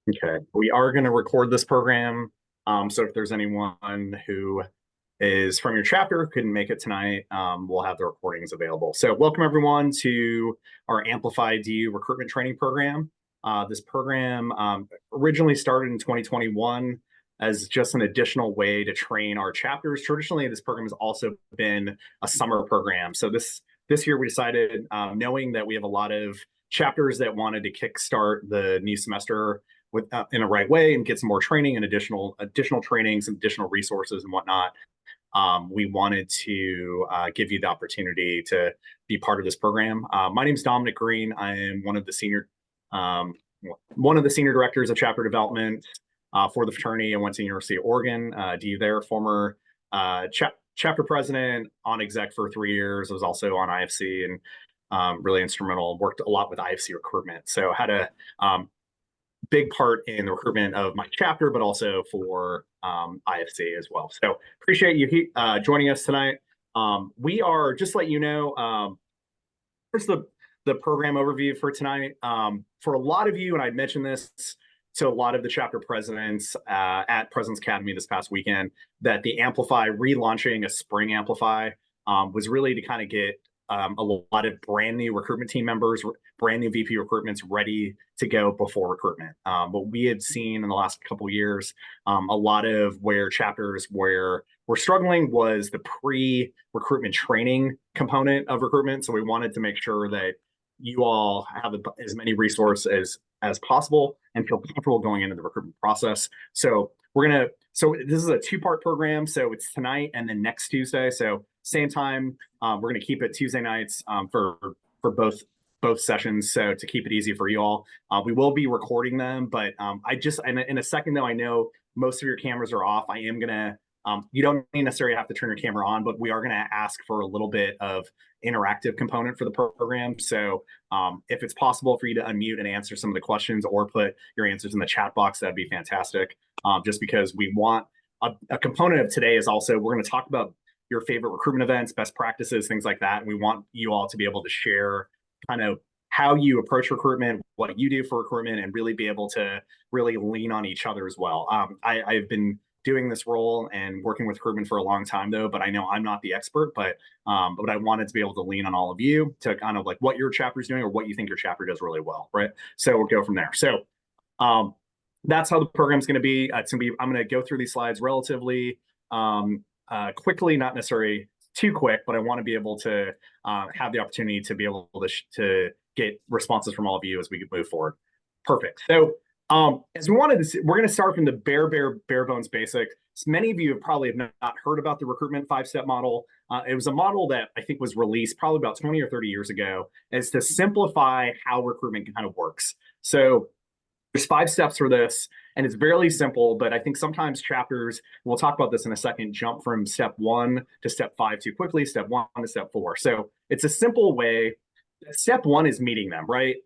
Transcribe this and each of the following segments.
Okay, we are going to record this program. So if there's anyone who is from your chapter couldn't make it tonight, we'll have the recordings available. So welcome everyone to our Amplify DU recruitment training program. This program originally started in 2021 as just an additional way to train our chapters. Traditionally, this program has also been a summer program. So this year we decided, knowing that we have a lot of chapters that wanted to kickstart the new semester with in a right way and get some more training and additional training, some additional resources and whatnot. We wanted to give you the opportunity to be part of this program. My name is Dominic Green. I am um, one of the senior directors of chapter development for the fraternity. I went to the University of Oregon. DU there, former chapter president, on exec for 3 years. I was also on IFC and really instrumental. Worked a lot with IFC recruitment. So had a big part in the recruitment of my chapter, but also for IFC as well. So appreciate you joining us tonight. We are, just to let you know, here's the program overview for tonight. For a lot of you, and I mentioned this to a lot of the chapter presidents at President's Academy this past weekend, that the Amplify, relaunching a spring Amplify, was really to kind of get a lot of brand new recruitment team members, brand new VP recruitments ready to go before recruitment. What we had seen in the last couple of years, a lot of where chapters where we're struggling was the pre-recruitment training component of recruitment. So we wanted to make sure that you all have as many resources as possible and feel comfortable going into the recruitment process. So this is a two-part program. So it's tonight and then next Tuesday. So same time. We're going to keep it Tuesday nights for both sessions. So to keep it easy for you all, we will be recording them. But in a second though, I know most of your cameras are off. I am gonna. You don't necessarily have to turn your camera on, but we are going to ask for a little bit of interactive component for the program. So if it's possible for you to unmute and answer some of the questions or put your answers in the chat box, that'd be fantastic. Just because we want a component of today is also, we're going to talk about your favorite recruitment events, best practices, things like that. And we want you all to be able to share kind of how you approach recruitment, what you do for recruitment, and really be able to really lean on each other as well. I've been doing this role and working with recruitment for a long time though, but I know I'm not the expert, but I wanted to be able to lean on all of you to kind of like what your chapter is doing or what you think your chapter does really well, right? So we'll go from there. So that's how the program's going to be. I'm going to go through these slides relatively quickly, not necessarily too quick, but I want to be able to have the opportunity to be able to get responses from all of you as we move forward. Perfect. So as we wanted to see, we're going to start from the bare bones basic. So many of you have probably not heard about the recruitment 5-step model. It was a model that I think was released probably about 20 or 30 years ago, as to simplify how recruitment kind of works. So there's 5 steps for this, and it's fairly simple, but I think sometimes chapters, we'll talk about this in a second, jump from step 1 to step 5 too quickly, step 1 to step 4. So it's a simple way. Step 1 is meeting them, right?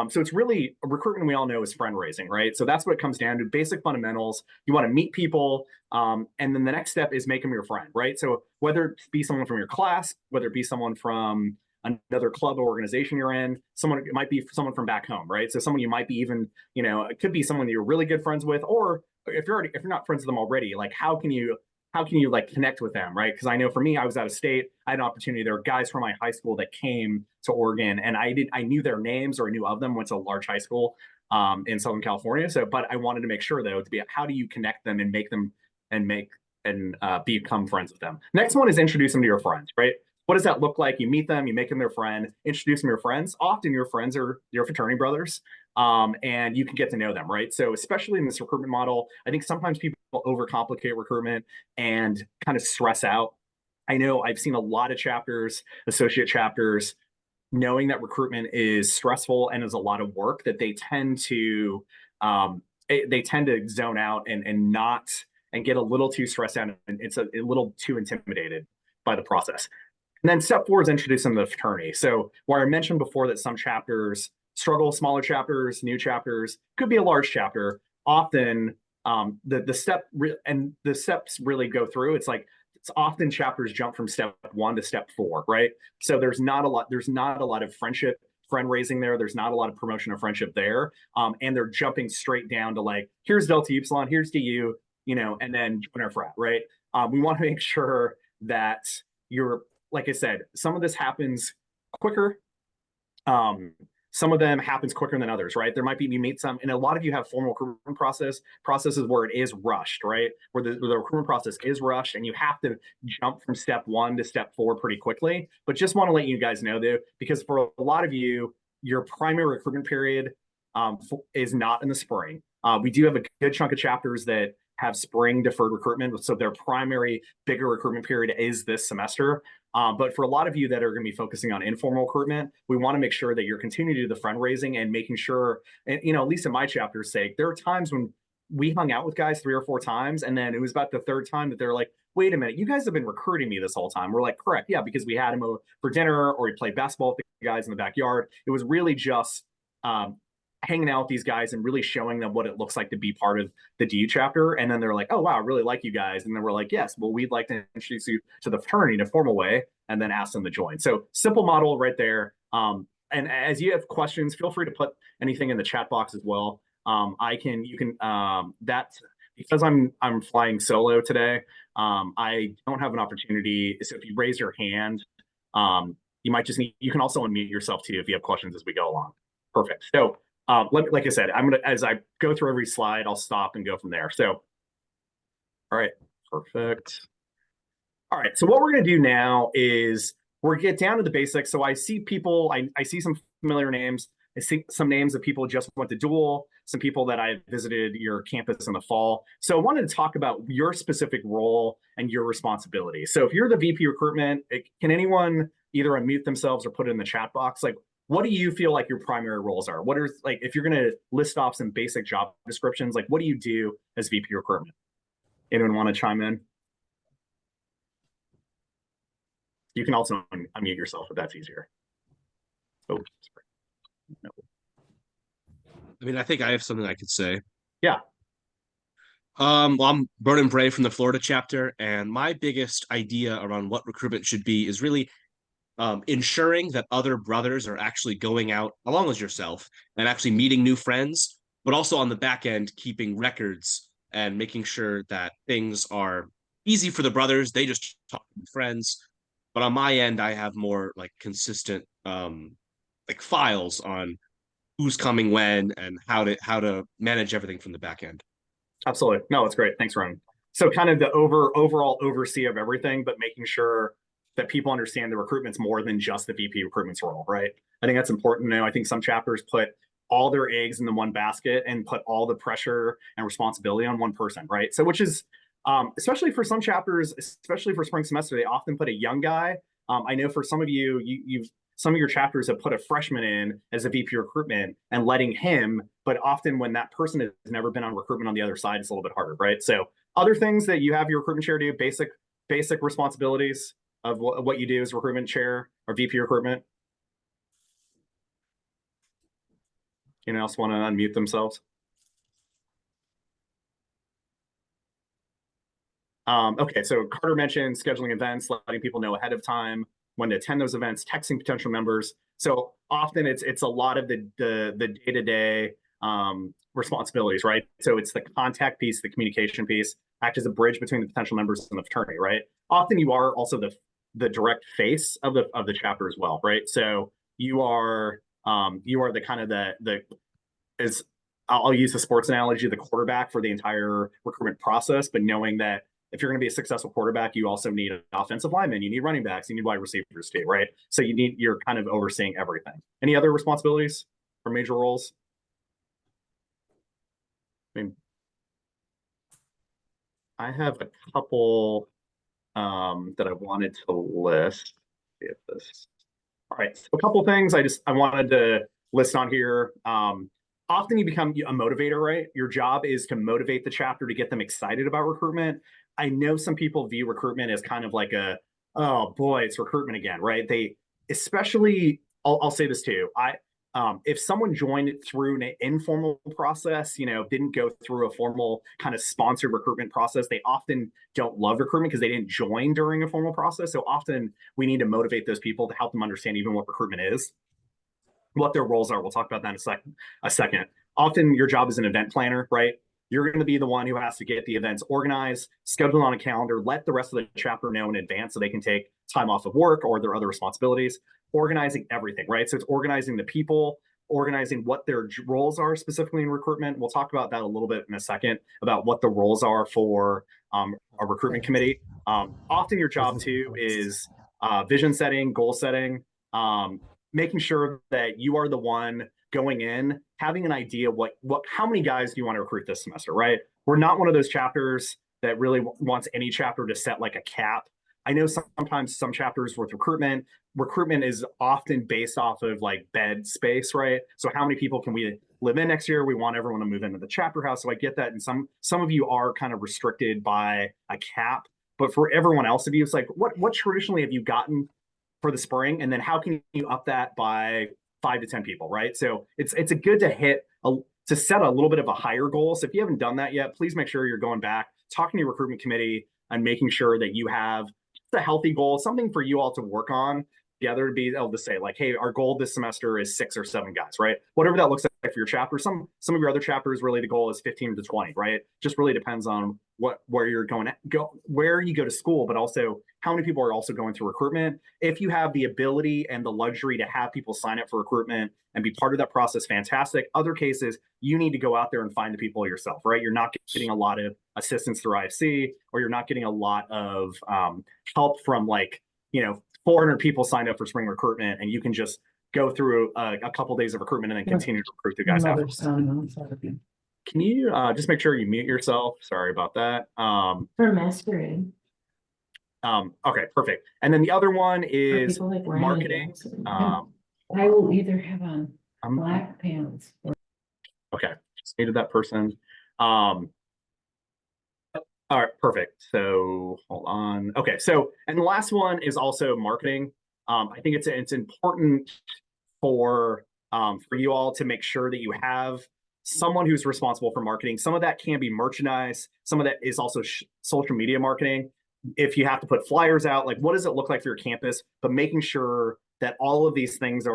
So it's really, recruitment we all know is friend raising, right? So that's what it comes down to, basic fundamentals. You want to meet people, and then the next step is make them your friend, right? So whether it be someone from your class, whether it be someone from another club or organization you're in, it might be someone from back home, right? So someone you might be even, it could be someone that you're really good friends with, or if you're not friends with them already, like how can you like connect with them, right? Because I know for me, I was out of state. I had an opportunity. There were guys from my high school that came to Oregon, and I knew their names or I knew of them. Went to a large high school in Southern California. So, but I wanted to make sure though to be how do you connect them and make them become friends with them. Next one is introduce them to your friends, right? What does that look like? You meet them, you make them their friend, introduce them to your friends. Often your friends are your fraternity brothers, and you can get to know them, right? So especially in this recruitment model, I think sometimes people overcomplicate recruitment and kind of stress out. I know I've seen a lot of chapters, associate chapters, knowing that recruitment is stressful and is a lot of work, that they tend to zone out and not and get a little too stressed out, and it's a little too intimidated by the process. And then step 4 is introduce them to the fraternity. So where I mentioned before that some chapters struggle, smaller chapters, new chapters, could be a large chapter. Often the steps really go through. It's often chapters jump from step 1 to step 4, right? So there's not a lot of friendship friend raising there. There's not a lot of promotion of friendship there. And they're jumping straight down to like, here's Delta Upsilon, here's DU, and then join our frat, right? We want to make sure that you're, like I said, some of this happens quicker. Some of them happens quicker than others, right? There might be, you meet some, and a lot of you have formal recruitment processes where it is rushed, right? Where the recruitment process is rushed and you have to jump from step 1 to step 4 pretty quickly. But just want to let you guys know though, because for a lot of you, your primary recruitment period is not in the spring. We do have a good chunk of chapters that have spring deferred recruitment. So their primary bigger recruitment period is this semester. But for a lot of you that are going to be focusing on informal recruitment, we want to make sure that you're continuing to do the fundraising and making sure, and, at least in my chapter's sake, there are times when we hung out with guys 3 or 4 times. And then it was about the 3rd time that they're like, wait a minute, you guys have been recruiting me this whole time. We're like, correct. Yeah, because we had him over for dinner or we played basketball with the guys in the backyard. It was really just hanging out with these guys and really showing them what it looks like to be part of the DU chapter. And then they're like, oh, wow, I really like you guys. And then we're like, yes, well, we'd like to introduce you to the fraternity in a formal way and then ask them to join. So simple model right there. And as you have questions, feel free to put anything in the chat box as well. That's because I'm flying solo today. I don't have an opportunity. So if you raise your hand, you might just you can also unmute yourself too if you have questions as we go along. Perfect. So like I said, as I go through every slide, I'll stop and go from there. So, all right, perfect. All right, so what we're going to do now is we're get down to the basics. So I see people, I see some familiar names. I see some names of people who just went to dual, some people that I visited your campus in the fall. So I wanted to talk about your specific role and your responsibility. So if you're the VP recruitment, can anyone either unmute themselves or put it in the chat box? Like, what do you feel like your primary roles are? What are, like, if you're going to list off some basic job descriptions, like what do you do as VP recruitment? Anyone want to chime in? You can also unmute yourself if that's easier. Oh, no. I mean, I think I have something I could say. Yeah. Well, I'm Vernon Bray from the Florida chapter, and my biggest idea around what recruitment should be is really ensuring that other brothers are actually going out along with yourself and actually meeting new friends, but also on the back end, keeping records and making sure that things are easy for the brothers. They just talk to friends. But on my end, I have more like consistent like files on who's coming when and how to manage everything from the back end. Absolutely. No, that's great. Thanks, Ron. So kind of the overall oversee of everything, but making sure that people understand the recruitment's more than just the VP recruitment's role, right? I think that's important to know. I think some chapters put all their eggs in the one basket and put all the pressure and responsibility on one person, right? So which is, especially for some chapters, especially for spring semester, they often put a young guy. I know for some of you, some of your chapters have put a freshman in as a VP recruitment and letting him, but often when that person has never been on recruitment on the other side, it's a little bit harder, right? So other things that you have your recruitment chair do, basic responsibilities of what you do as recruitment chair or VP recruitment. Anyone else want to unmute themselves? Okay, so Carter mentioned scheduling events, letting people know ahead of time when to attend those events, texting potential members. So often it's a lot of the day-to-day responsibilities, right? So it's the contact piece, the communication piece, act as a bridge between the potential members and the fraternity, right? Often you are also the direct face of the chapter as well, right? So you are the kind of I'll use the sports analogy, the quarterback for the entire recruitment process, but knowing that if you're going to be a successful quarterback, you also need an offensive lineman, you need running backs, you need wide receivers too, right? So you're kind of overseeing everything. Any other responsibilities or major roles? I mean, I have a couple that I wanted to list. All right, so a couple things I wanted to list on here. Often you become a motivator, right? Your job is to motivate the chapter to get them excited about recruitment. I know some people view recruitment as kind of like oh boy, it's recruitment again, right? I'll say this too. If someone joined it through an informal process, didn't go through a formal kind of sponsored recruitment process, they often don't love recruitment because they didn't join during a formal process. So often we need to motivate those people to help them understand even what recruitment is. what their roles are. We'll talk about that in a second. Often your job is an event planner, right? You're going to be the one who has to get the events organized, scheduled on a calendar, let the rest of the chapter know in advance so they can take time off of work or their other responsibilities, organizing everything, right? So it's organizing the people, organizing what their roles are specifically in recruitment. We'll talk about that a little bit in a second about what the roles are for a recruitment committee. Often your job too is vision setting, goal setting, making sure that you are the one going in, having an idea how many guys do you want to recruit this semester, right? We're not one of those chapters that really wants any chapter to set like a cap. I know sometimes some chapters with recruitment is often based off of like bed space, right? So how many people can we live in next year? We want everyone to move into the chapter house. So I get that. And some of you are kind of restricted by a cap, but for everyone else of you, it's like, what traditionally have you gotten for the spring? And then how can you up that by 5 to 10 people, right? So it's a good to set a little bit of a higher goal. So if you haven't done that yet, please make sure you're going back, talking to your recruitment committee and making sure that you have a healthy goal, something for you all to work on together to be able to say like, hey, our goal this semester is 6 or 7 guys, right? Whatever that looks like for your chapter. Some of your other chapters, really the goal is 15 to 20, right? Just really depends on where you're where you go to school, but also how many people are also going through recruitment. If you have the ability and the luxury to have people sign up for recruitment and be part of that process, fantastic. Other cases, you need to go out there and find the people yourself, right? You're not getting a lot of assistance through IFC, or you're not getting a lot of help from 400 people signed up for spring recruitment, and you can just go through a couple days of recruitment and then continue to recruit the guys out. Can you just make sure you mute yourself? Sorry about that. For masquerade. Okay, perfect. And then the other one is marketing. I will either have on black pants. Okay, just needed that person. All right, perfect. So hold on. Okay, so and the last one is also marketing. I think it's important for you all to make sure that you have someone who's responsible for marketing. Some of that can be merchandise. Some of that is also social media marketing. If you have to put flyers out, like what does it look like for your campus? But making sure that all of these things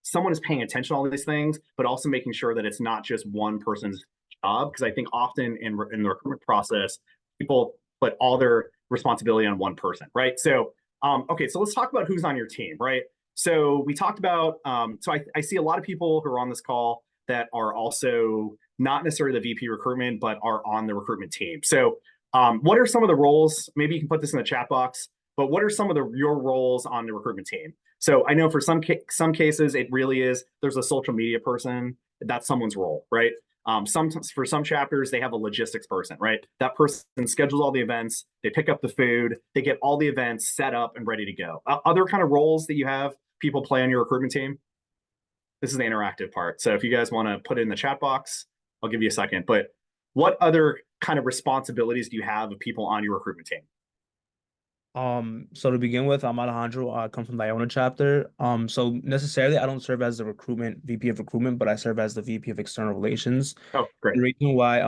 someone is paying attention to all these things, but also making sure that it's not just one person's job. Because I think often in the recruitment process, people put all their responsibility on one person, right? So, okay, so let's talk about who's on your team, right? So we talked about, so I see a lot of people who are on this call that are also not necessarily the VP recruitment, but are on the recruitment team. So what are some of the roles? Maybe you can put this in the chat box, but what are some of your roles on the recruitment team? So I know for some cases, it really is, there's a social media person, that's someone's role, right? For some chapters, they have a logistics person, right? That person schedules all the events, they pick up the food, they get all the events set up and ready to go. Other kind of roles that you have people play on your recruitment team? This is the interactive part. So if you guys want to put it in the chat box, I'll give you a second. But what other kind of responsibilities do you have of people on your recruitment team? So to begin with, I'm Alejandro. I come from the Iona chapter. So necessarily I don't serve as the VP of recruitment, but I serve as the VP of external relations. Oh, great. The reason why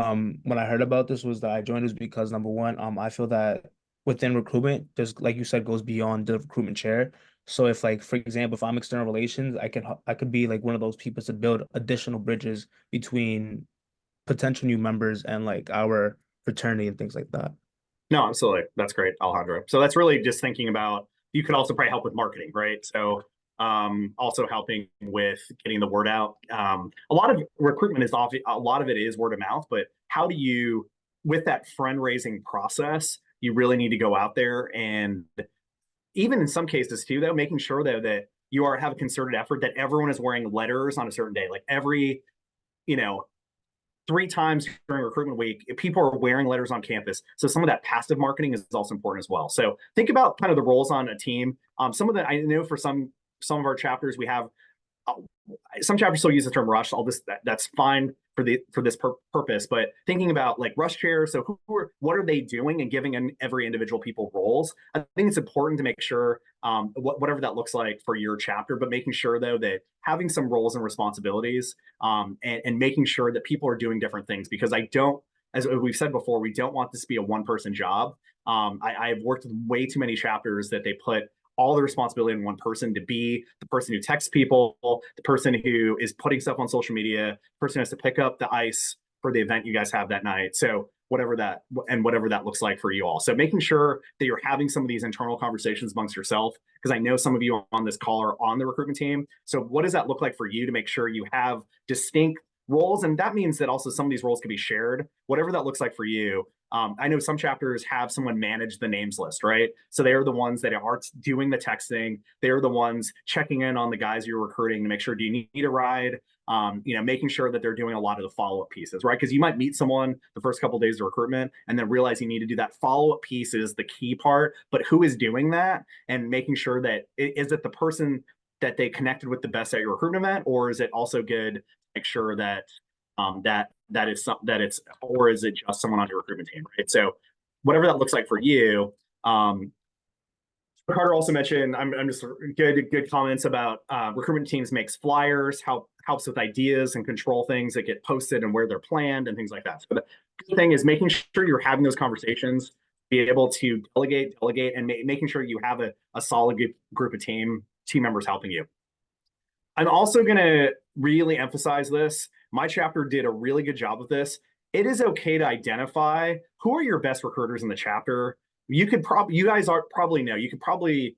when I heard about this was that I joined was because number one, I feel that within recruitment, just like you said, goes beyond the recruitment chair. So if like, for example, if I'm external relations, I could be like one of those people to build additional bridges between potential new members and like our fraternity and things like that. No, absolutely. That's great, Alejandro. So that's really just thinking about, you could also probably help with marketing, right? So also helping with getting the word out. A lot of recruitment is a lot of it is word of mouth, but how do you, with that friend raising process, you really need to go out there and even in some cases too, though, making sure that you have a concerted effort that everyone is wearing letters on a certain day, like every, 3 times during recruitment week, people are wearing letters on campus. So some of that passive marketing is also important as well. So think about kind of the roles on a team. Some of the, I know for some of our chapters, we have some chapters still use the term rush. That's fine for this purpose. But thinking about like rush chairs, so what are they doing, and giving every individual people roles. I think it's important to make sure whatever that looks like for your chapter, but making sure though that having some roles and responsibilities and making sure that people are doing different things, because as we've said before, we don't want this to be a one-person job. I've worked with way too many chapters that they put all the responsibility on one person to be the person who texts people, the person who is putting stuff on social media, the person who has to pick up the ice for the event you guys have that night. So whatever that looks like for you all. So making sure that you're having some of these internal conversations amongst yourself, because I know some of you on this call are on the recruitment team. So what does that look like for you to make sure you have distinct roles? And that means that also some of these roles can be shared, whatever that looks like for you. I know some chapters have someone manage the names list, right? So they are the ones that are doing the texting. They're the ones checking in on the guys you're recruiting to make sure, do you need a ride? Making sure that they're doing a lot of the follow-up pieces, right? Because you might meet someone the first couple of days of recruitment and then realize you need to do that follow-up piece is the key part, but who is doing that? And making sure that, is it the person that they connected with the best at your recruitment event, or is it also good to make sure that it's, or is it just someone on your recruitment team, right? So whatever that looks like for you. Carter also mentioned, I'm just good comments about recruitment teams makes flyers, helps with ideas and control things that get posted and where they're planned and things like that. So the good thing is making sure you're having those conversations, be able to delegate, and making sure you have a solid group of team members helping you. I'm also going to really emphasize this. My chapter did a really good job of this. It is okay to identify who are your best recruiters in the chapter. You guys probably know, you could probably,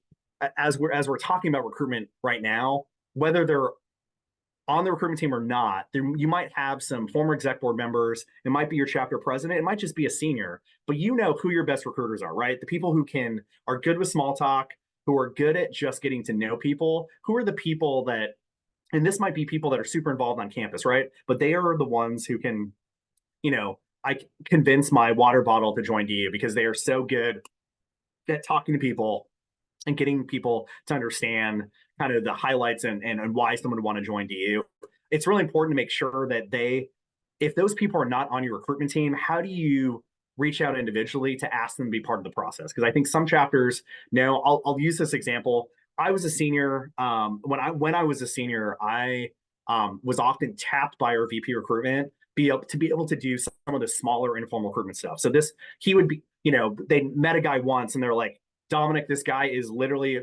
as we're talking about recruitment right now, whether they're on the recruitment team or not, you might have some former exec board members. It might be your chapter president. It might just be a senior, but you know who your best recruiters are, right? The people who are good with small talk, who are good at just getting to know people, who are the people that, and this might be people that are super involved on campus, right? But they are the ones who can, I convince my water bottle to join DU because they are so good at talking to people and getting people to understand kind of the highlights and why someone would want to join DU. It's really important to make sure that if those people are not on your recruitment team, how do you reach out individually to ask them to be part of the process? Because I think some chapters, I'll use this example. I was a senior. When I was a senior, I was often tapped by our VP recruitment to be able to do some of the smaller informal recruitment stuff. So he would be, they met a guy once and they're like, Dominic, this guy is literally,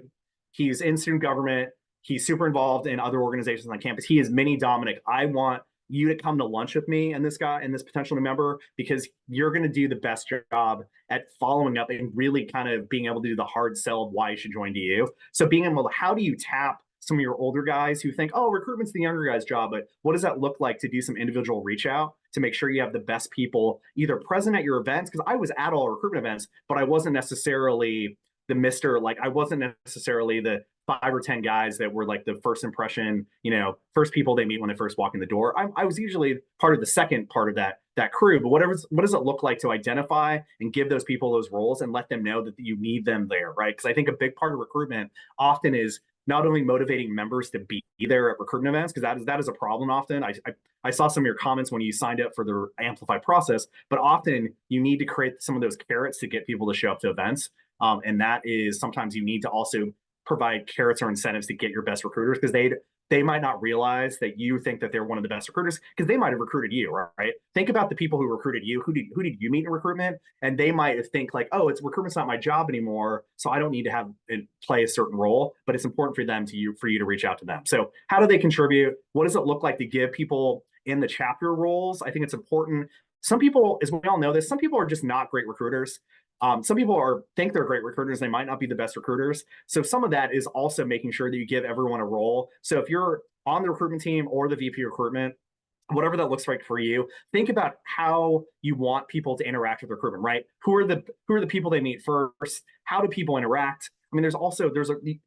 he's in student government. He's super involved in other organizations on campus. He is mini Dominic. I want you to come to lunch with me and this guy and this potential new member, because you're going to do the best job at following up and really kind of being able to do the hard sell of why you should join DU. So being able to, how do you tap some of your older guys who think, oh, recruitment's the younger guy's job, but what does that look like to do some individual reach out to make sure you have the best people either present at your events? Because I was at all recruitment events, but I wasn't necessarily I wasn't necessarily the 5 or 10 guys that were like the first impression, first people they meet when they first walk in the door. I was usually part of the second part of that crew. But what does it look like to identify and give those people those roles and let them know that you need them there, right? Because I think a big part of recruitment often is not only motivating members to be there at recruitment events, because that is a problem often. I saw some of your comments when you signed up for the Amplify process, but often you need to create some of those carrots to get people to show up to events. And that is sometimes you need to also provide carrots or incentives to get your best recruiters, because they might not realize that you think that they're one of the best recruiters because they might have recruited you, right? Think about the people who recruited you. Who did you meet in recruitment? And they might think like, oh, recruitment's not my job anymore, so I don't need to have it play a certain role, but it's important for you to reach out to them. So how do they contribute? What does it look like to give people in the chapter roles? I think it's important. Some people, as we all know this, some people are just not great recruiters. Some people think they're great recruiters. They might not be the best recruiters. So some of that is also making sure that you give everyone a role. So if you're on the recruitment team or the VP recruitment, whatever that looks like for you, think about how you want people to interact with recruitment, right? Who are the people they meet first? How do people interact? I mean,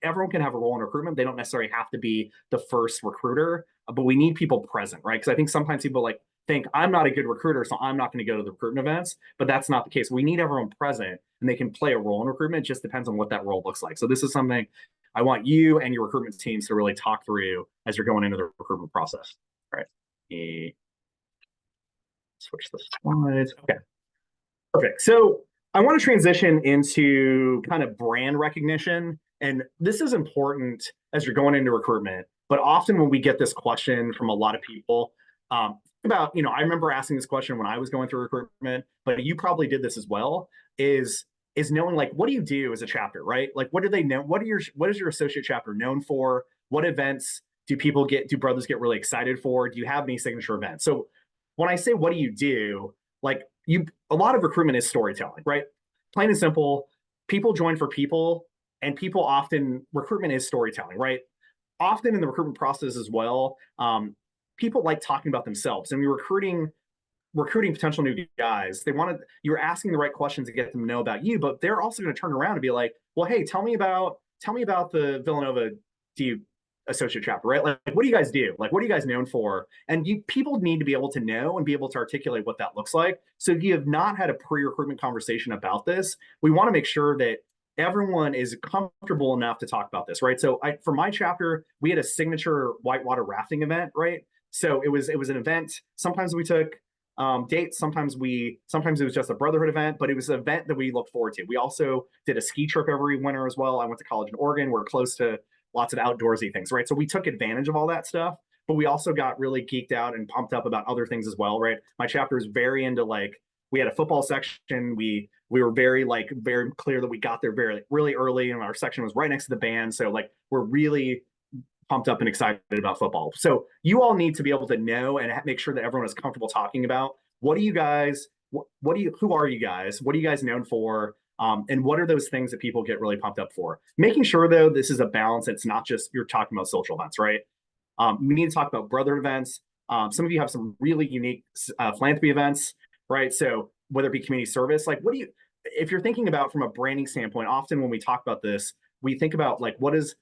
everyone can have a role in recruitment. They don't necessarily have to be the first recruiter, but we need people present, right? Because I think sometimes people think I'm not a good recruiter, so I'm not going to go to the recruitment events, but that's not the case. We need everyone present and they can play a role in recruitment. It just depends on what that role looks like. So this is something I want you and your recruitment teams to really talk through as you're going into the recruitment process. All right. Switch the slides. Okay. Perfect. So I want to transition into kind of brand recognition. And this is important as you're going into recruitment. But often when we get this question from a lot of people, I remember asking this question when I was going through recruitment, but you probably did this as well, is is knowing like, what do you do as a chapter, right? Like, what do they know? What is your associate chapter known for? What events do brothers get really excited for? Do you have any signature events? So when I say, what do you do? Like a lot of recruitment is storytelling, right? Plain and simple, people join for people, and recruitment is storytelling, right? Often in the recruitment process as well, people like talking about themselves. And we're recruiting potential new guys. You're asking the right questions to get them to know about you, but they're also going to turn around and be like, well, hey, tell me about the Villanova associate chapter, right? Like, what do you guys do? Like, what are you guys known for? And people need to be able to know and be able to articulate what that looks like. So if you have not had a pre-recruitment conversation about this, we want to make sure that everyone is comfortable enough to talk about this, right? So for my chapter, we had a signature whitewater rafting event, right? So it was an event. Sometimes we took dates. Sometimes it was just a brotherhood event, but it was an event that we look forward to. We also did a ski trip every winter as well. I went to college in Oregon. We're close to lots of outdoorsy things, right? So we took advantage of all that stuff, but we also got really geeked out and pumped up about other things as well, right? My chapter is very into we had a football section. We were very clear that we got there really early, and our section was right next to the band. So we're really pumped up and excited about football. So you all need to be able to know and make sure that everyone is comfortable talking about who are you guys? What are you guys known for? And what are those things that people get really pumped up for? Making sure though, this is a balance. It's not just you're talking about social events, right? We need to talk about brother events. Some of you have some really unique philanthropy events, right? So whether it be community service, if you're thinking about from a branding standpoint, often when we talk about this, we think about what is,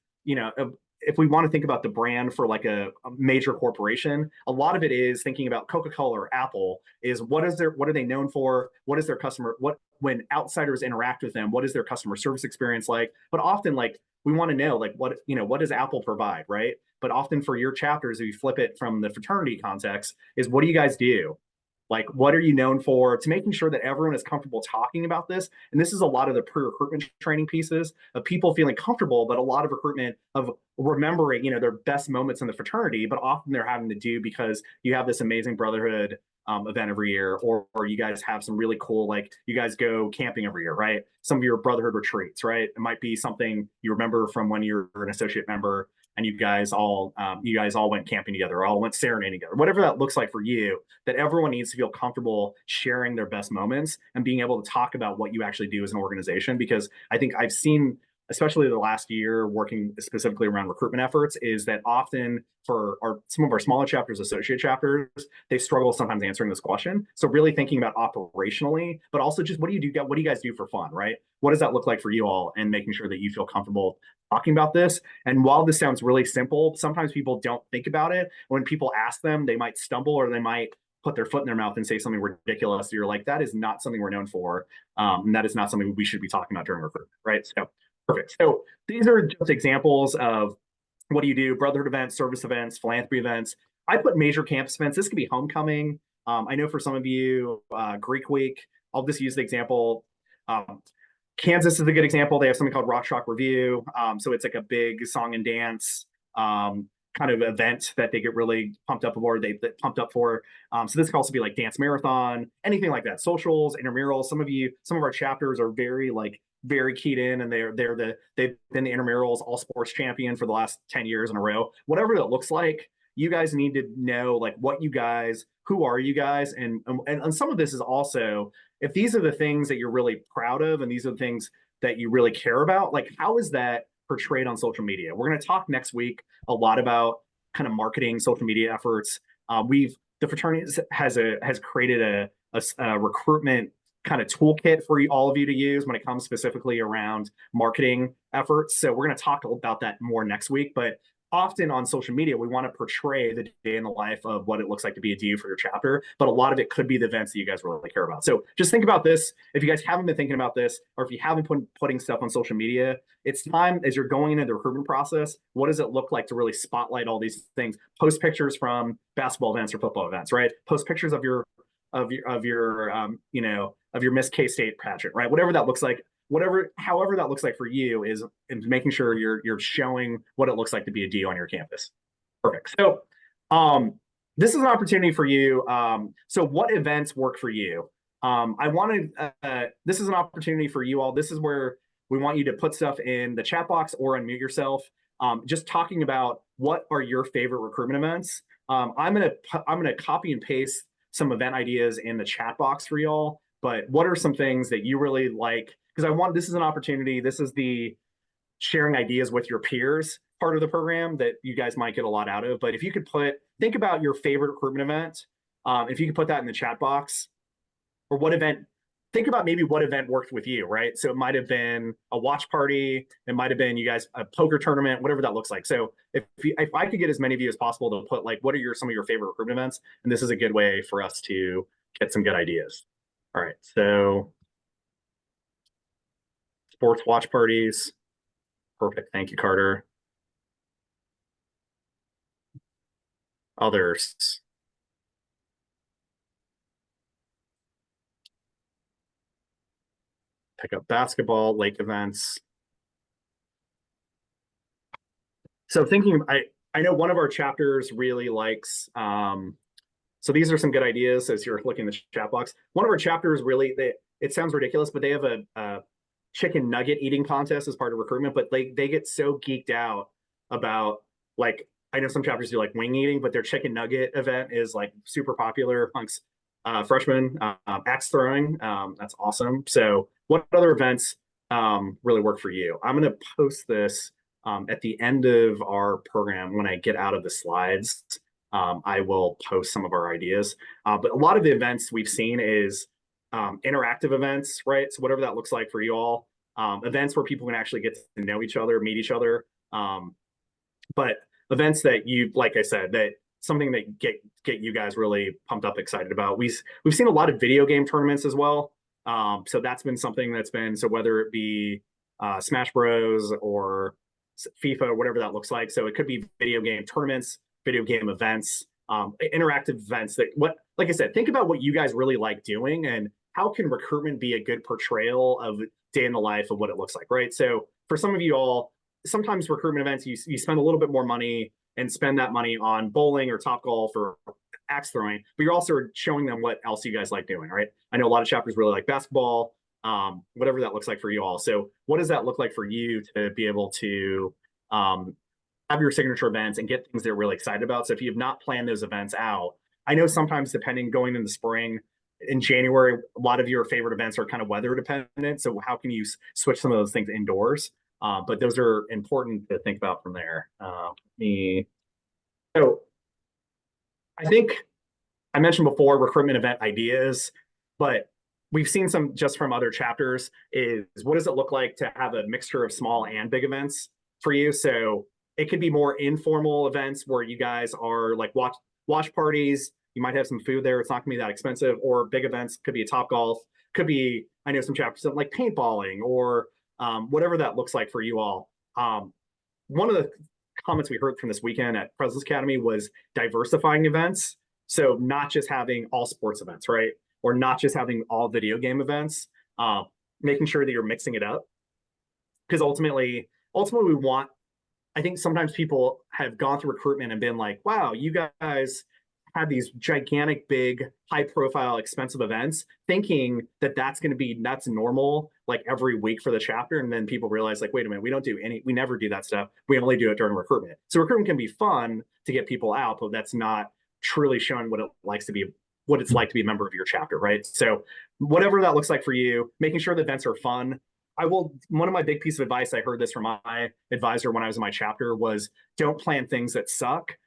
if we want to think about the brand for a major corporation, a lot of it is thinking about Coca-Cola or Apple is what are they known for? What is their customer, when outsiders interact with them, what is their customer service experience like? But often we want to know what does Apple provide, right? But often for your chapters, if you flip it from the fraternity context, is what do you guys do? What are you known for? To making sure that everyone is comfortable talking about this. And this is a lot of the pre-recruitment training pieces of people feeling comfortable, but a lot of recruitment of remembering, their best moments in the fraternity, but often they're having to do because you have this amazing brotherhood event every year, or you guys have some really cool, you guys go camping every year, right? Some of your brotherhood retreats, right? It might be something you remember from when you're an associate member and you guys all went camping together, or all went serenading together, whatever that looks like for you, that everyone needs to feel comfortable sharing their best moments and being able to talk about what you actually do as an organization. Because I think I've seen, especially the last year working specifically around recruitment efforts, is that often for some of our smaller chapters, associate chapters, they struggle sometimes answering this question. So really thinking about operationally, but also just what do you guys do for fun, right? What does that look like for you all? And making sure that you feel comfortable talking about this. And while this sounds really simple, sometimes people don't think about it. When people ask them, they might stumble or they might put their foot in their mouth and say something ridiculous. You're like, that is not something we're known for. And that is not something we should be talking about during recruitment, right? So perfect. So these are just examples of what do you do? Brotherhood events, service events, philanthropy events. I put major campus events. This could be homecoming. I know for some of you, Greek Week. I'll just use the example. Kansas is a good example. They have something called Rock Shock Review. So it's a big song and dance kind of event that they get really pumped up for. They pumped up for. So this could also be dance marathon, anything like that. Socials, intramurals. Some of our chapters are very keyed in, and they've been the intramurals all sports champion for the last 10 years in a row. Whatever that looks like, you guys need to know who are you guys, and some of this is also, if these are the things that you're really proud of and these are the things that you really care about, how is that portrayed on social media? We're going to talk next week a lot about kind of marketing social media efforts. The fraternity has created a recruitment kind of toolkit for all of you to use when it comes specifically around marketing efforts. So we're going to talk about that more next week. But often on social media, we want to portray the day in the life of what it looks like to be a DU for your chapter. But a lot of it could be the events that you guys really care about. So just think about this. If you guys haven't been thinking about this, or if you haven't been putting stuff on social media, it's time as you're going into the recruitment process. What does it look like to really spotlight all these things? Post pictures from basketball events or football events, right? Post pictures of your Miss K-State pageant, right? Whatever that looks like, however that looks like for you is making sure you're showing what it looks like to be a DU on your campus. Perfect. So this is an opportunity for you. So what events work for you? I wanted, this is an opportunity for you all. This is where we want you to put stuff in the chat box or unmute yourself. Just talking about what are your favorite recruitment events. I'm gonna copy and paste some event ideas in the chat box for y'all. But what are some things that you really like? Because this is an opportunity. This is the sharing ideas with your peers part of the program that you guys might get a lot out of. But if you could think about your favorite recruitment event. If you could put that in the chat box, or what event, think about maybe what event worked with you, right? So it might have been a watch party, it might have been you guys a poker tournament, whatever that looks like. So if I could get as many of you as possible to put like, what are some of your favorite recruitment events? And this is a good way for us to get some good ideas. All right, so sports watch parties. Perfect, thank you, Carter. Others. Pick up basketball, lake events. So I know one of our chapters really likes, so these are some good ideas as you're looking in the chat box. One of our chapters really, it sounds ridiculous, but they have a chicken nugget eating contest as part of recruitment, but they get so geeked out about, like, I know some chapters do like wing eating, but their chicken nugget event is like super popular amongst freshmen. Axe throwing, that's awesome. So what other events really work for you? I'm going to post this at the end of our program. When I get out of the slides, I will post some of our ideas. But a lot of the events we've seen is interactive events, right? So whatever that looks like for you all, events where people can actually get to know each other, meet each other. But events that you, like I said, that something that get you guys really pumped up, excited about. We've seen a lot of video game tournaments as well. So that's been something that's been, so whether it be Smash Bros or FIFA or whatever that looks like. So it could be video game tournaments, video game events, interactive events that, like I said, think about what you guys really like doing and how can recruitment be a good portrayal of day in the life of what it looks like, right? So for some of you all, sometimes recruitment events, you spend a little bit more money and spend that money on bowling or Topgolf or axe throwing, but you're also showing them what else you guys like doing, right? I know a lot of chapters really like basketball, whatever that looks like for you all. So what does that look like for you to be able to have your signature events and get things they're really excited about? So if you have not planned those events out, I know sometimes depending going in the spring, in January, a lot of your favorite events are kind of weather dependent. So how can you switch some of those things indoors? But those are important to think about from there. So I think I mentioned before recruitment event ideas, but we've seen some just from other chapters is what does it look like to have a mixture of small and big events for you? So it could be more informal events where you guys are like watch parties. You might have some food there. It's not gonna be that expensive. Or big events could be a Topgolf. Could be, I know some chapters like paintballing or whatever that looks like for you all. One of the comments we heard from this weekend at President's Academy was diversifying events. So not just having all sports events, right? Or not just having all video game events, making sure that you're mixing it up. Because ultimately we want, I think sometimes people have gone through recruitment and been like, wow, you guys had these gigantic, big, high profile, expensive events, thinking that that's normal, like every week for the chapter. And then people realize like, wait a minute, we never do that stuff. We only do it during recruitment. So recruitment can be fun to get people out, but that's not truly showing what it's like to be a member of your chapter, right? So whatever that looks like for you, making sure the events are fun. One of my big pieces of advice, I heard this from my advisor when I was in my chapter, was don't plan things that suck.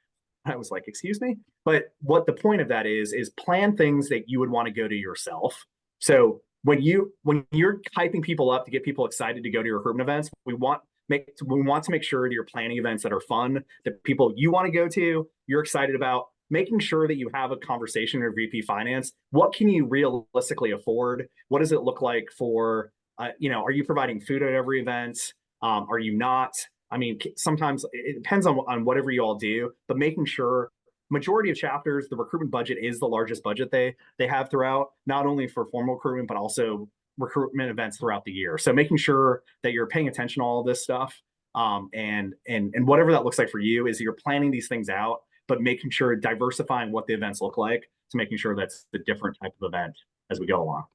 I was like, excuse me? But what the point of that is plan things that you would want to go to yourself. So when you're hyping people up to get people excited to go to your recruitment events, we want to make sure that you're planning events that are fun, that people you want to go to, you're excited about, making sure that you have a conversation with VP Finance. What can you realistically afford? What does it look like for, are you providing food at every event? Are you not? I mean, sometimes it depends on whatever you all do, but making sure majority of chapters, the recruitment budget is the largest budget they have throughout, not only for formal recruitment, but also recruitment events throughout the year. So making sure that you're paying attention to all of this stuff. And whatever that looks like for you is you're planning these things out, but making sure diversifying what the events look like to making sure that's the different type of event as we go along.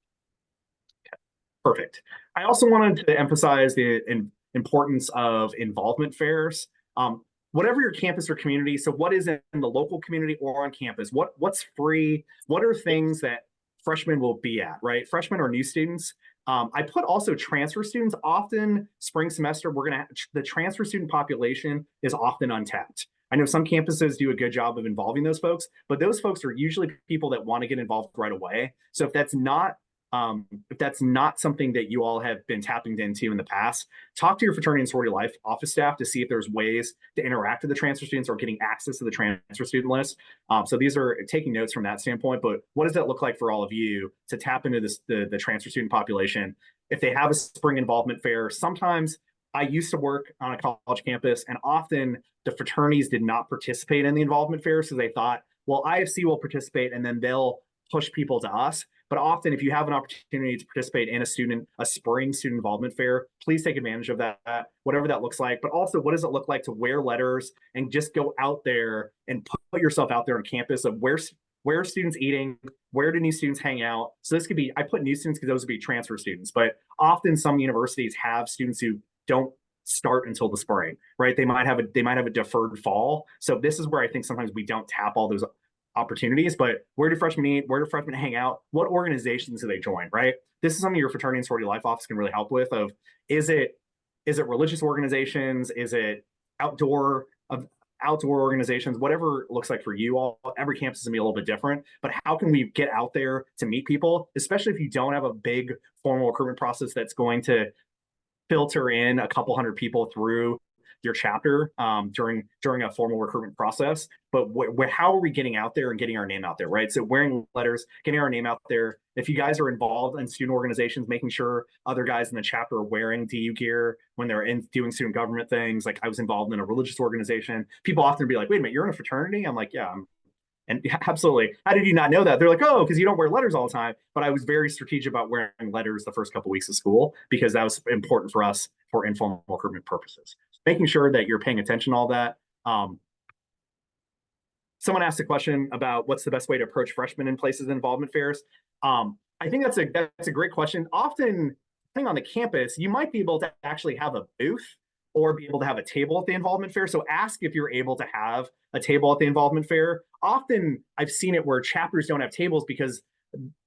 Okay. Perfect. I also wanted to emphasize the importance of involvement fairs. Whatever your campus or community, so what is in the local community or on campus? What's free? What are things that freshmen will be at, right? Freshmen or new students. I put also transfer students. Often spring semester, the transfer student population is often untapped. I know some campuses do a good job of involving those folks, but those folks are usually people that want to get involved right away. So if that's not something that you all have been tapping into in the past, talk to your fraternity and sorority life office staff to see if there's ways to interact with the transfer students or getting access to the transfer student list. So these are taking notes from that standpoint, but what does that look like for all of you to tap into the transfer student population? If they have a spring involvement fair, sometimes I used to work on a college campus, and often the fraternities did not participate in the involvement fair, so they thought, well, IFC will participate and then they'll push people to us. But often, if you have an opportunity to participate in a spring student involvement fair, please take advantage of that, whatever that looks like. But also, what does it look like to wear letters and just go out there and put yourself out there on campus of where are students eating, where do new students hang out? So this could be, I put new students because those would be transfer students, but often some universities have students who don't start until the spring, right? They might have a deferred fall. So this is where I think sometimes we don't tap all those opportunities, but where do freshmen eat? Where do freshmen hang out? What organizations do they join, right? This is something your fraternity and sorority life office can really help with of, is it religious organizations? Is it outdoor organizations? Whatever it looks like for you all. Every campus is gonna be a little bit different, but how can we get out there to meet people, especially if you don't have a big formal recruitment process that's going to filter in a couple hundred people through your chapter during a formal recruitment process. But how are we getting out there and getting our name out there, right? So wearing letters, getting our name out there. If you guys are involved in student organizations, making sure other guys in the chapter are wearing DU gear when they're doing student government things. Like I was involved in a religious organization. People often be like, wait a minute, you're in a fraternity? I'm like, yeah, and yeah, absolutely. How did you not know that? They're like, oh, because you don't wear letters all the time. But I was very strategic about wearing letters the first couple of weeks of school because that was important for us for informal recruitment purposes. Making sure that you're paying attention to all that. Someone asked a question about what's the best way to approach freshmen in places involvement fairs. I think that's a great question. Often, depending on the campus, you might be able to actually have a booth or be able to have a table at the involvement fair. So ask if you're able to have a table at the involvement fair. Often I've seen it where chapters don't have tables because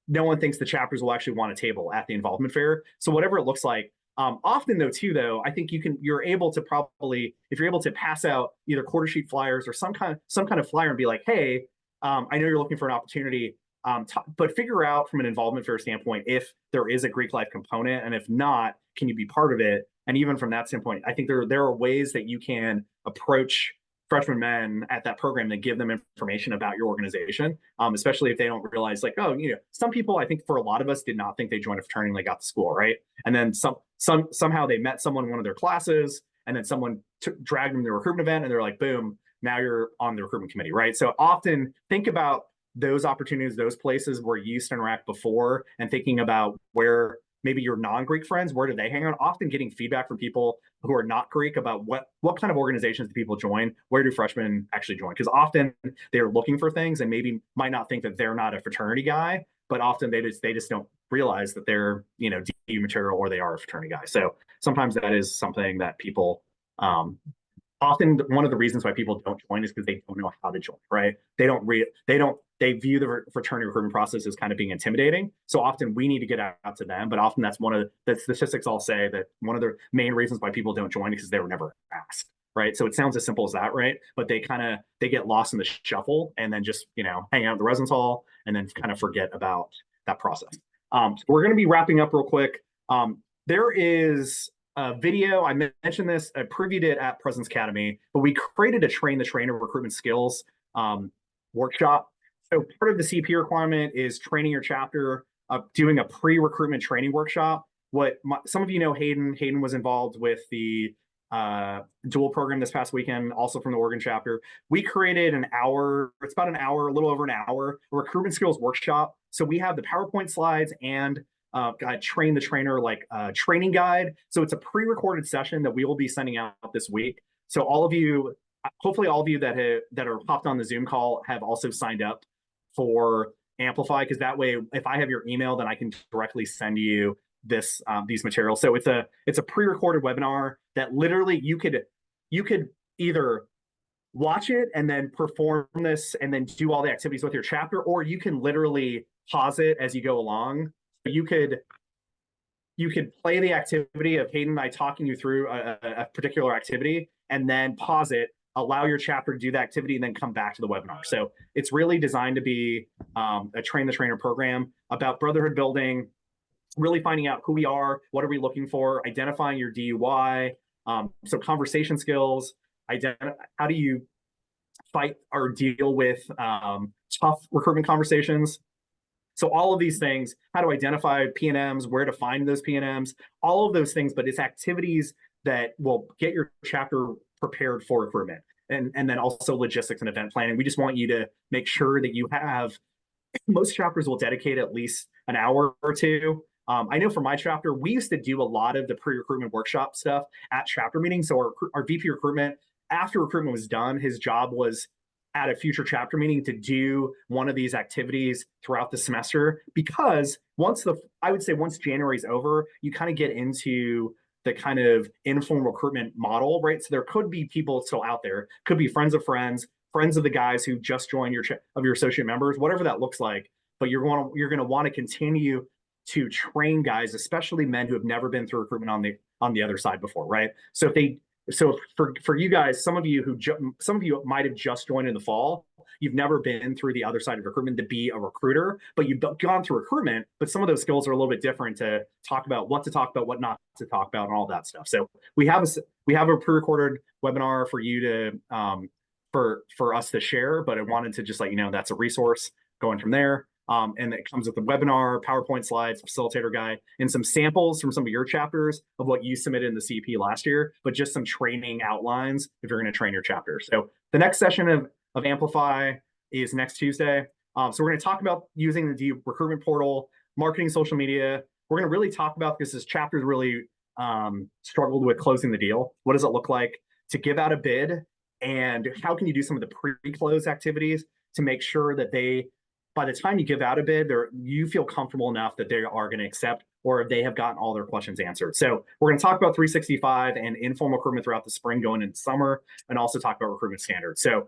no one thinks the chapters will actually want a table at the involvement fair. So whatever it looks like. Often though, I think you're able to probably, if you're able to pass out either quarter sheet flyers or some kind of flyer and be like, hey, I know you're looking for an opportunity, but figure out from an involvement fair standpoint if there is a Greek life component, and if not, can you be part of it? And even from that standpoint, I think there are ways that you can approach freshman men at that program that give them information about your organization, especially if they don't realize, like, oh, some people, I think for a lot of us, did not think they joined a fraternity when they got to school, right? And then somehow they met someone in one of their classes, and then someone dragged them to the recruitment event, and they're like, boom, now you're on the recruitment committee, right? So often think about those opportunities, those places where you used to interact before, and thinking about where maybe your non-Greek friends, where do they hang out? Often getting feedback from people who are not Greek about what kind of organizations do people join? Where do freshmen actually join? Because often they're looking for things and maybe might not think that they're not a fraternity guy, but often they just don't realize that they're DU material or they are a fraternity guy. So sometimes that is something that people often, one of the reasons why people don't join is because they don't know how to join, right? They view the fraternity recruitment process as kind of being intimidating. So often we need to get out to them, but often that's one of the statistics all say that one of the main reasons why people don't join is because they were never asked, right? So it sounds as simple as that, right? But they get lost in the shuffle and then just, hang out at the residence hall and then kind of forget about that process. So we're going to be wrapping up real quick. There is a video, I mentioned this, I previewed it at President's Academy, but we created a train the trainer recruitment skills workshop. So part of the CP requirement is training your chapter, doing a pre-recruitment training workshop. Some of you know Hayden was involved with the dual program this past weekend, also from the Oregon chapter. We created it's about an hour, a little over an hour, recruitment skills workshop. So we have the PowerPoint slides and train the trainer training guide. So it's a pre-recorded session that we will be sending out this week. So hopefully all of you that are hopped on the Zoom call have also signed up for Amplify, because that way, if I have your email, then I can directly send you these materials. So it's a pre-recorded webinar that literally you could either watch it and then perform this and then do all the activities with your chapter, or you can literally pause it as you go along. You could play the activity of Hayden and I talking you through a particular activity, and then pause it, allow your chapter to do the activity, and then come back to the webinar. So it's really designed to be a train the trainer program about brotherhood building, really finding out who we are, what are we looking for, identifying your DUI, so conversation skills, how do you fight or deal with tough recruitment conversations. So all of these things, how to identify P&Ms, where to find those P&Ms, all of those things, but it's activities that will get your chapter prepared for recruitment. And then also logistics and event planning. We just want you to make sure that you have, most chapters will dedicate at least an hour or two. I know for my chapter, we used to do a lot of the pre-recruitment workshop stuff at chapter meetings. So our VP recruitment, after recruitment was done, his job was at a future chapter meeting to do one of these activities throughout the semester, because I would say once January is over, you kind of get into the kind of informal recruitment model, right? So there could be people still out there, could be friends of friends of the guys who just joined your associate members, whatever that looks like. But you're going to want to continue to train guys, especially men who have never been through recruitment on the other side before, right? So for you guys, some of you might have just joined in the fall. You've never been through the other side of recruitment to be a recruiter, but you've gone through recruitment. But some of those skills are a little bit different to talk about what to talk about, what not to talk about, and all that stuff. So we have a pre-recorded webinar for you to for us to share. But I wanted to just let you know that's a resource going from there. And it comes with the webinar, PowerPoint slides, facilitator guide, and some samples from some of your chapters of what you submitted in the CP last year, but just some training outlines if you're going to train your chapter. So the next session of Amplify is next Tuesday. So we're going to talk about using the recruitment portal, marketing social media. We're going to really talk about, because this chapter's really struggled with closing the deal. What does it look like to give out a bid? And how can you do some of the pre-close activities to make sure that by the time you give out a bid, you feel comfortable enough that they are going to accept, or they have gotten all their questions answered. So we're going to talk about 365 and informal recruitment throughout the spring going into summer, and also talk about recruitment standards. So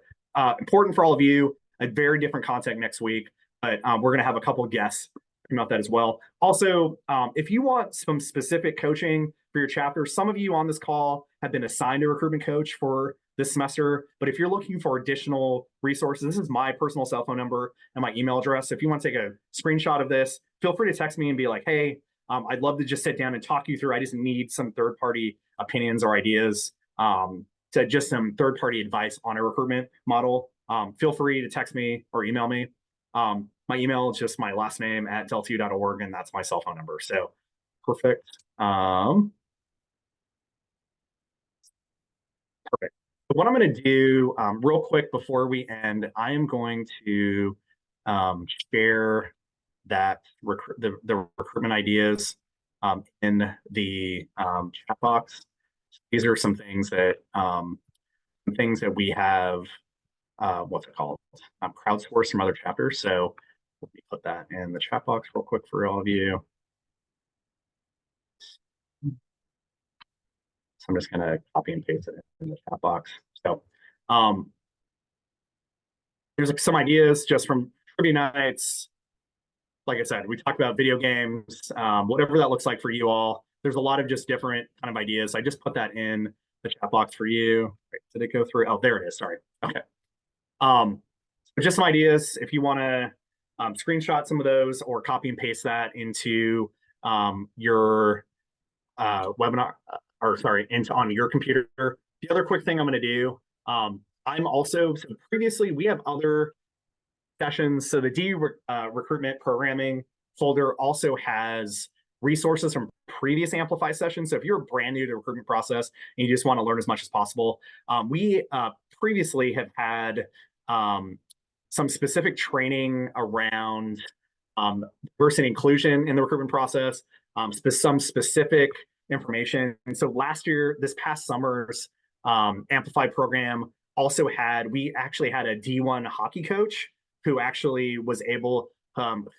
important for all of you, a very different content next week, but we're going to have a couple of guests about that as well. Also, if you want some specific coaching for your chapter, some of you on this call have been assigned a recruitment coach for this semester, but if you're looking for additional resources, this is my personal cell phone number and my email address. So if you want to take a screenshot of this, feel free to text me and be like, hey, I'd love to just sit down and talk you through. I just need some third-party opinions or ideas, to just some third-party advice on a recruitment model. Feel free to text me or email me. My email is just my last name @deltu.org, and that's my cell phone number. So perfect. Perfect. So what I'm going to do real quick before we end, I am going to share that the recruitment ideas in the chat box. These are some things that we have, what's it called? Crowdsourced from other chapters. So let me put that in the chat box real quick for all of you. So I'm just going to copy and paste it in the chat box. So there's some ideas just from trivia nights. Like I said, we talked about video games, whatever that looks like for you all. There's a lot of just different kind of ideas. I just put that in the chat box for you. Wait, did it go through? Oh, there it is. Sorry. Okay. So just some ideas. If you want to screenshot some of those or copy and paste that into your webinar, on your computer. The other quick thing I'm going to do, so previously we have other sessions. So the recruitment programming folder also has resources from previous Amplify sessions. So if you're brand new to the recruitment process and you just want to learn as much as possible, we previously have had some specific training around diversity and inclusion in the recruitment process, some specific information. And so this past summer's Amplify program we actually had a D1 hockey coach who actually was able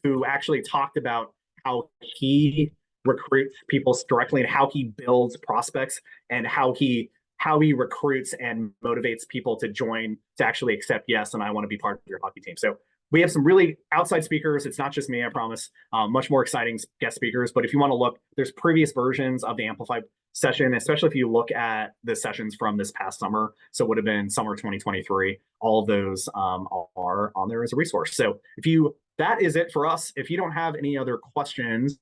who actually talked about how he recruits people directly and how he builds prospects and how he recruits and motivates people to join, to actually accept, yes, and I want to be part of your hockey team. So we have some really outside speakers. It's not just me, I promise. Much more exciting guest speakers. But if you want to look, there's previous versions of the Amplify session, especially if you look at the sessions from this past summer. So it would have been summer 2023. All of those are on there as a resource. So that is it for us. If you don't have any other questions,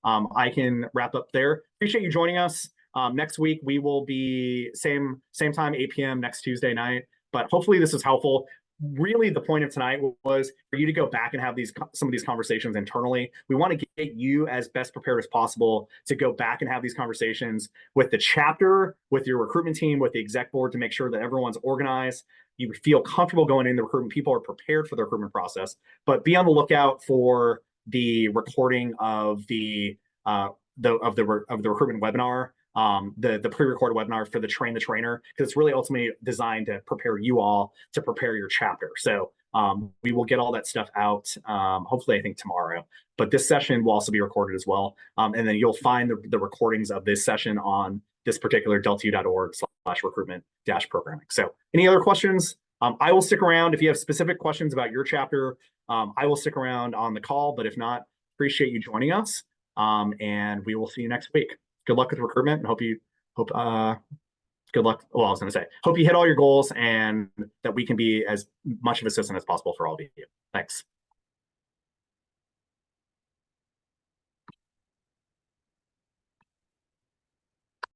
I can wrap up there. Appreciate you joining us. Next week, we will be same time, 8 p.m. next Tuesday night. But hopefully this is helpful. Really, the point of tonight was for you to go back and have some of these conversations internally. We want to get you as best prepared as possible to go back and have these conversations with the chapter, with your recruitment team, with the exec board to make sure that everyone's organized. You feel comfortable going into recruitment. People are prepared for the recruitment process. But be on the lookout for the recording of the recruitment webinar. The pre-recorded webinar for the train the trainer, because it's really ultimately designed to prepare you all to prepare your chapter. So we will get all that stuff out hopefully I think tomorrow, but this session will also be recorded as well. And then you'll find the recordings of this session on this particular deltu.org/recruitment-programming. So any other questions? I will stick around if you have specific questions about your chapter. I will stick around on the call, but if not, appreciate you joining us. And we will see you next week. Good luck with recruitment, and hope good luck. Well, I was going to say, hope you hit all your goals and that we can be as much of an assistant as possible for all of you. Thanks.